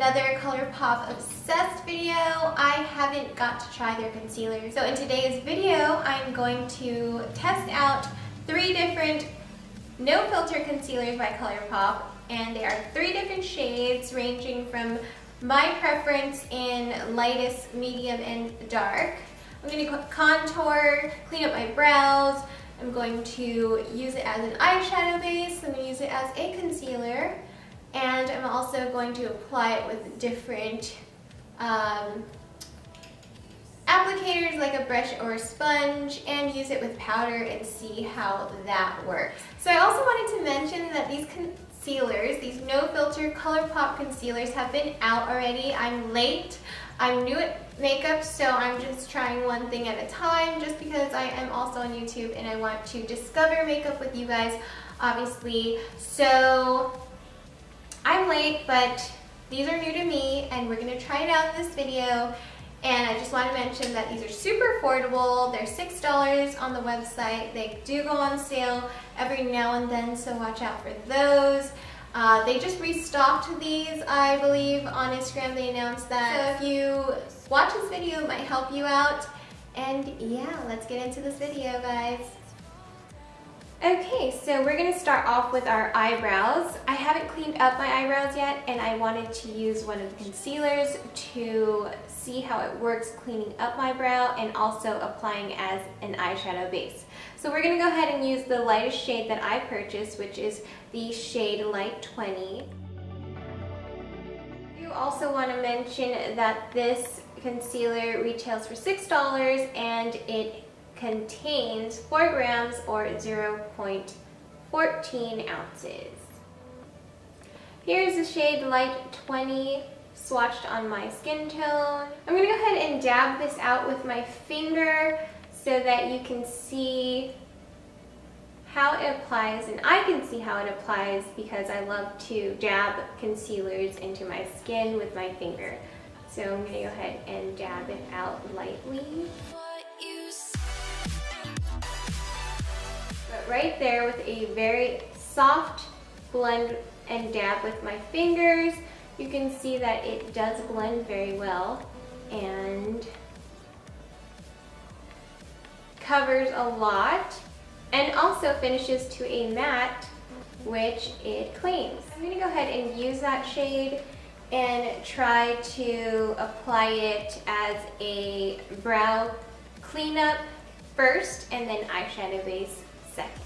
another Colourpop Obsessed video. I haven't got to try their concealer. So in today's video, I'm going to test out 3 different no filter concealers by Colourpop, and they are 3 different shades ranging from my preference in lightest, medium, and dark. I'm going to contour, clean up my brows. I'm going to use it as an eyeshadow base. I'm going to use it as a concealer. And I'm also going to apply it with different applicators like a brush or a sponge, and use it with powder and see how that works. So I also wanted to mention that these concealers, these no filter Colourpop concealers, have been out already. I'm late. I'm new at makeup, so I'm just trying one thing at a time just because I am also on YouTube and I want to discover makeup with you guys, obviously. So I'm late, but these are new to me and we're going to try it out in this video. And I just want to mention that these are super affordable. They're $6 on the website. They do go on sale every now and then, so watch out for those. They just restocked these, I believe, on Instagram. They announced that. So if you watch this video, it might help you out. And yeah, let's get into this video, guys. Okay, so we're going to start off with our eyebrows. I haven't cleaned up my eyebrows yet, and I wanted to use one of the concealers to see how it works cleaning up my brow and also applying as an eyeshadow base. So we're going to go ahead and use the lightest shade that I purchased, which is the shade Light 20. You also want to mention that this concealer retails for $6 and it contains 4 grams or 0.14 ounces. Here's the shade Light 20 swatched on my skin tone. I'm going to go ahead and dab this out with my finger so that you can see how it applies, and I can see how it applies because I love to dab concealers into my skin with my finger. So I'm going to go ahead and dab it out lightly. But right there with a very soft blend and dab with my fingers, you can see that it does blend very well and covers a lot and also finishes to a matte, which it claims. I'm going to go ahead and use that shade and try to apply it as a brow cleanup first and then eyeshadow base second.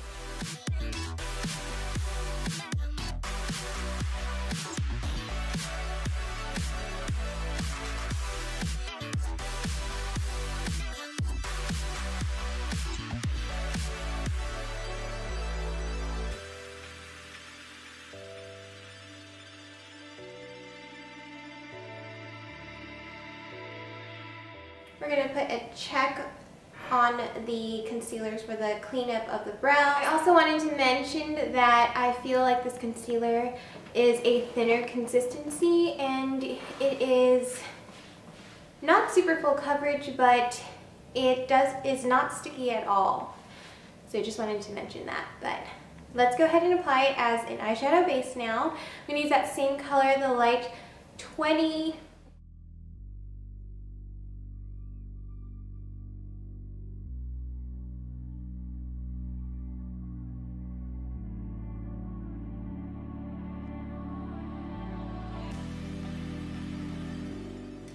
We're going to put a check on the concealers for the cleanup of the brow. I also wanted to mention that I feel like this concealer is a thinner consistency and it is not super full coverage, but it is not sticky at all. So I just wanted to mention that. But let's go ahead and apply it as an eyeshadow base now. I'm going to use that same color, the Light 20.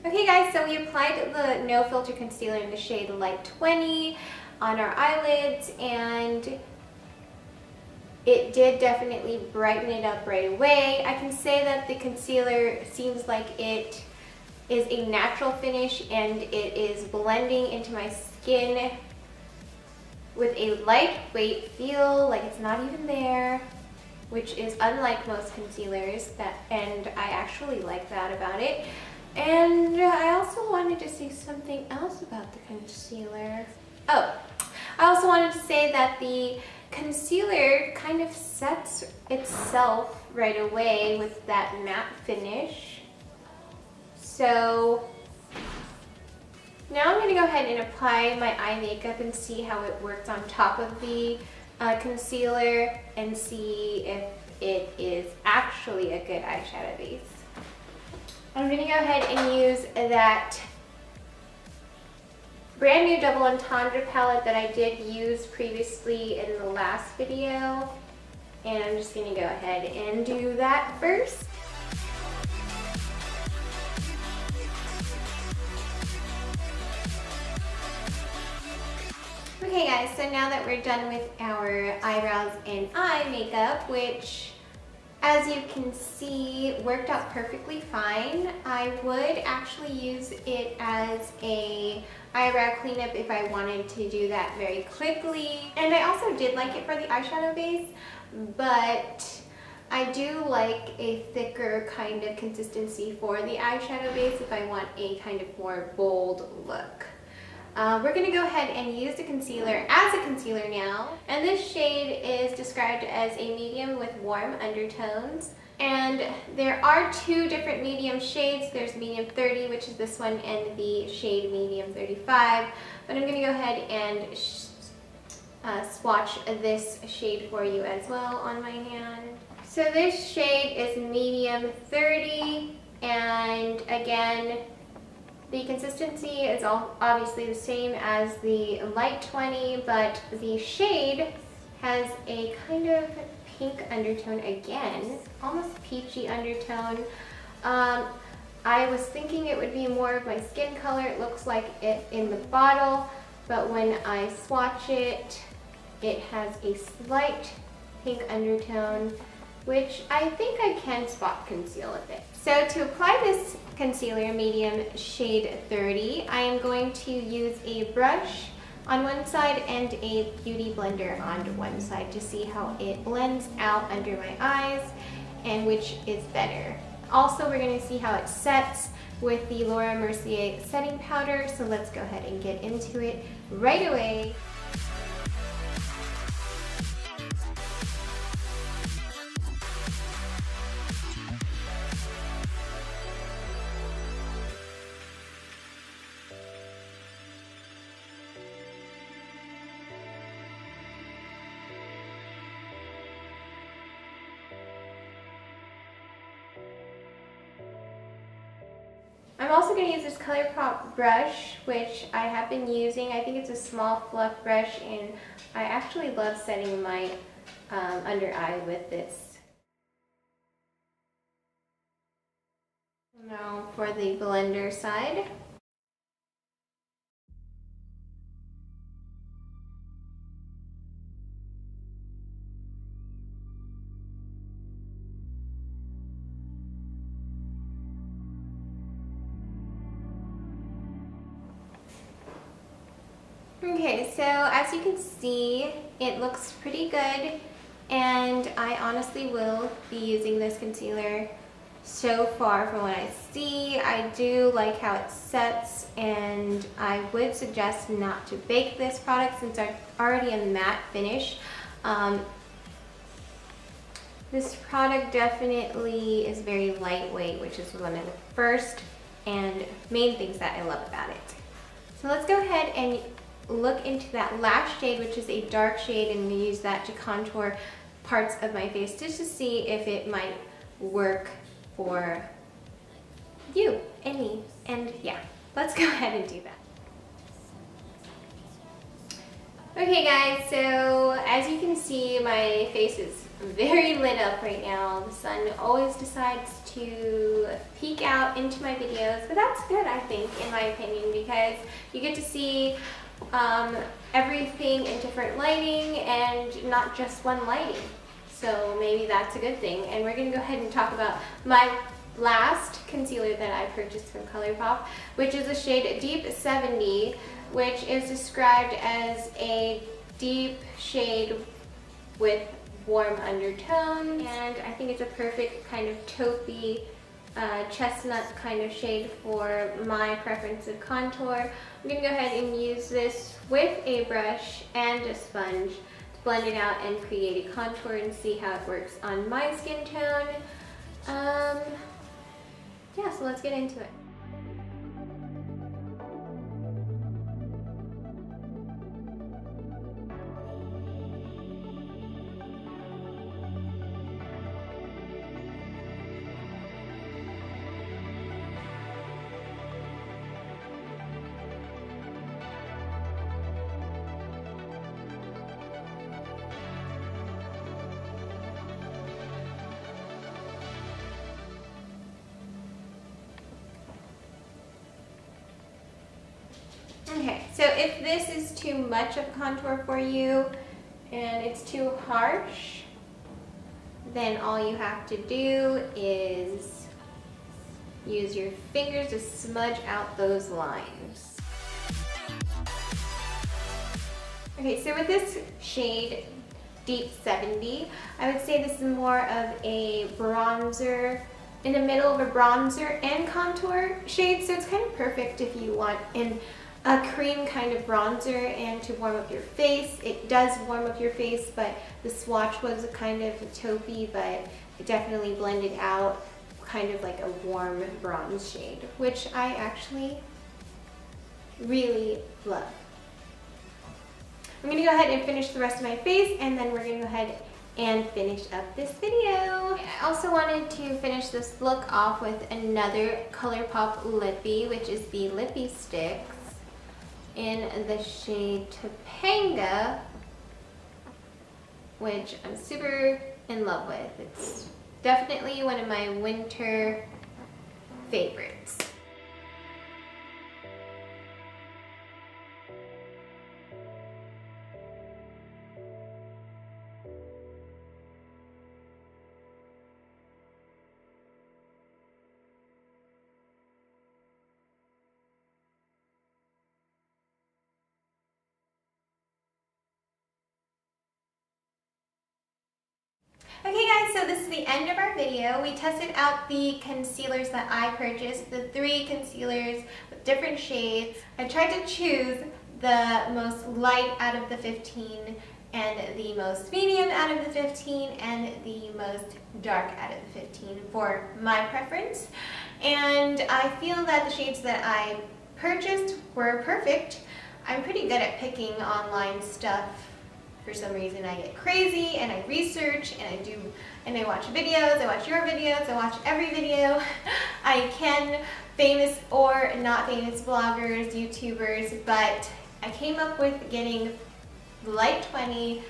Okay guys, so we applied the no filter concealer in the shade Light 20 on our eyelids, and it did definitely brighten it up right away. I can say that the concealer seems like it is a natural finish and it is blending into my skin with a lightweight feel, like it's not even there, which is unlike most concealers, and I actually like that about it. And I also wanted to say something else about the concealer. Oh, I also wanted to say that the concealer kind of sets itself right away with that matte finish. So now I'm going to go ahead and apply my eye makeup and see how it works on top of the concealer and see if it is actually a good eyeshadow base. I'm going to go ahead and use that brand new double entendre palette that I did use previously in the last video. And I'm just going to go ahead and do that first. Okay guys, so now that we're done with our eyebrows and eye makeup, which as you can see worked out perfectly fine, I would actually use it as a eyebrow cleanup if I wanted to do that very quickly. And I also did like it for the eyeshadow base, but I do like a thicker kind of consistency for the eyeshadow base if I want a kind of more bold look. We're going to go ahead and use the concealer as a concealer now. And this shade is described as a medium with warm undertones. And there are two different medium shades. There's medium 30, which is this one, and the shade medium 35. But I'm going to go ahead and swatch this shade for you as well on my hand. So this shade is medium 30, and again, the consistency is obviously the same as the light 20, but the shade has a kind of pink undertone again, almost peachy undertone. I was thinking it would be more of my skin color. It looks like it in the bottle, but when I swatch it, it has a slight pink undertone, which I think I can spot conceal a bit. So to apply this concealer, medium shade 30, I am going to use a brush on one side and a beauty blender on one side to see how it blends out under my eyes and which is better. Also, we're going to see how it sets with the Laura Mercier setting powder, so let's go ahead and get into it right away. I'm also going to use this Colourpop brush, which I have been using. I think it's a small fluff brush, and I actually love setting my under eye with this. Now for the blender side. Okay, so as you can see, it looks pretty good, and I honestly will be using this concealer. So far from what I see, I do like how it sets, and I would suggest not to bake this product since it's already a matte finish. This product definitely is very lightweight, which is one of the first and main things that I love about it. So let's go ahead and look into that last shade, which is a dark shade, and use that to contour parts of my face just to see if it might work for you and me. And yeah, let's go ahead and do that. Okay guys, so as you can see, my face is very lit up right now. The sun always decides to peek out into my videos, but that's good, I think, in my opinion, because you get to see everything in different lighting and not just one lighting. So maybe that's a good thing. And we're going to go ahead and talk about my last concealer that I purchased from Colourpop, which is the shade Deep 70, which is described as a deep shade with warm undertones. And I think it's a perfect kind of taupey chestnut kind of shade for my preference of contour. I'm going to go ahead and use this with a brush and a sponge to blend it out and create a contour and see how it works on my skin tone. Yeah, so let's get into it. So if this is too much of contour for you and it's too harsh, then all you have to do is use your fingers to smudge out those lines. Okay, so with this shade, Deep 70, I would say this is more of a bronzer, in the middle of a bronzer and contour shade, so it's kind of perfect if you want a cream kind of bronzer and to warm up your face. It does warm up your face, but the swatch was kind of taupey, but it definitely blended out kind of like a warm bronze shade, which I actually really love. I'm gonna go ahead and finish the rest of my face, and then we're gonna go ahead and finish up this video. I also wanted to finish this look off with another Colourpop Lippie, which is the Lippie Stix in the shade Topanga, which I'm super in love with. It's definitely one of my winter favorites. Okay guys, so this is the end of our video. We tested out the concealers that I purchased, the 3 concealers with different shades. I tried to choose the most light out of the 15 and the most medium out of the 15 and the most dark out of the 15 for my preference. And I feel that the shades that I purchased were perfect. I'm pretty good at picking online stuff. For some reason I get crazy and I research and I watch videos, I watch your videos, I watch every video I can, famous or not famous bloggers, YouTubers, but I came up with getting light 20,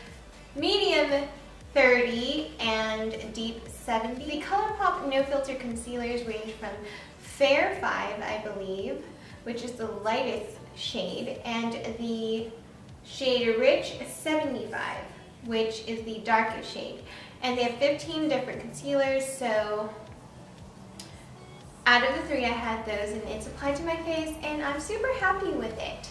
medium 30, and deep 70. The Colourpop No Filter concealers range from Fair 5, I believe, which is the lightest shade, and the shade Rich 75, which is the darkest shade. And they have 15 different concealers, so out of the 3 I had those and it's applied to my face and I'm super happy with it.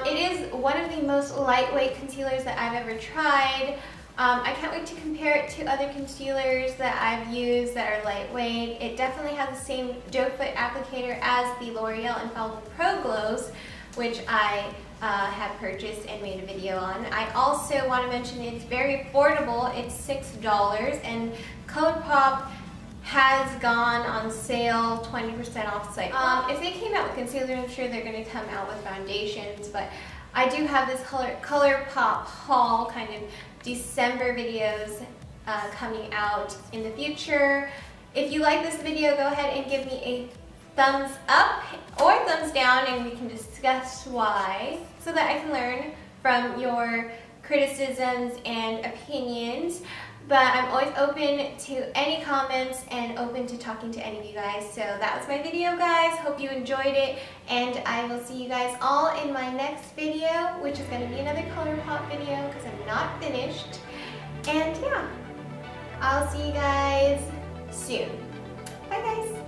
It is one of the most lightweight concealers that I've ever tried. I can't wait to compare it to other concealers that I've used that are lightweight. It definitely has the same doe foot applicator as the L'Oreal Infallible Pro Glows, which I have purchased and made a video on. I also want to mention it's very affordable. It's $6 and Colourpop has gone on sale 20% off site. If they came out with concealer, I'm sure they're going to come out with foundations, but I do have this Colourpop haul kind of December videos coming out in the future. If you like this video, go ahead and give me a thumbs up or thumbs down and we can discuss why, so that I can learn from your criticisms and opinions. But I'm always open to any comments and open to talking to any of you guys. So that was my video, guys. Hope you enjoyed it, and I will see you guys all in my next video, which is going to be another Colourpop video because I'm not finished. And yeah, I'll see you guys soon. Bye guys.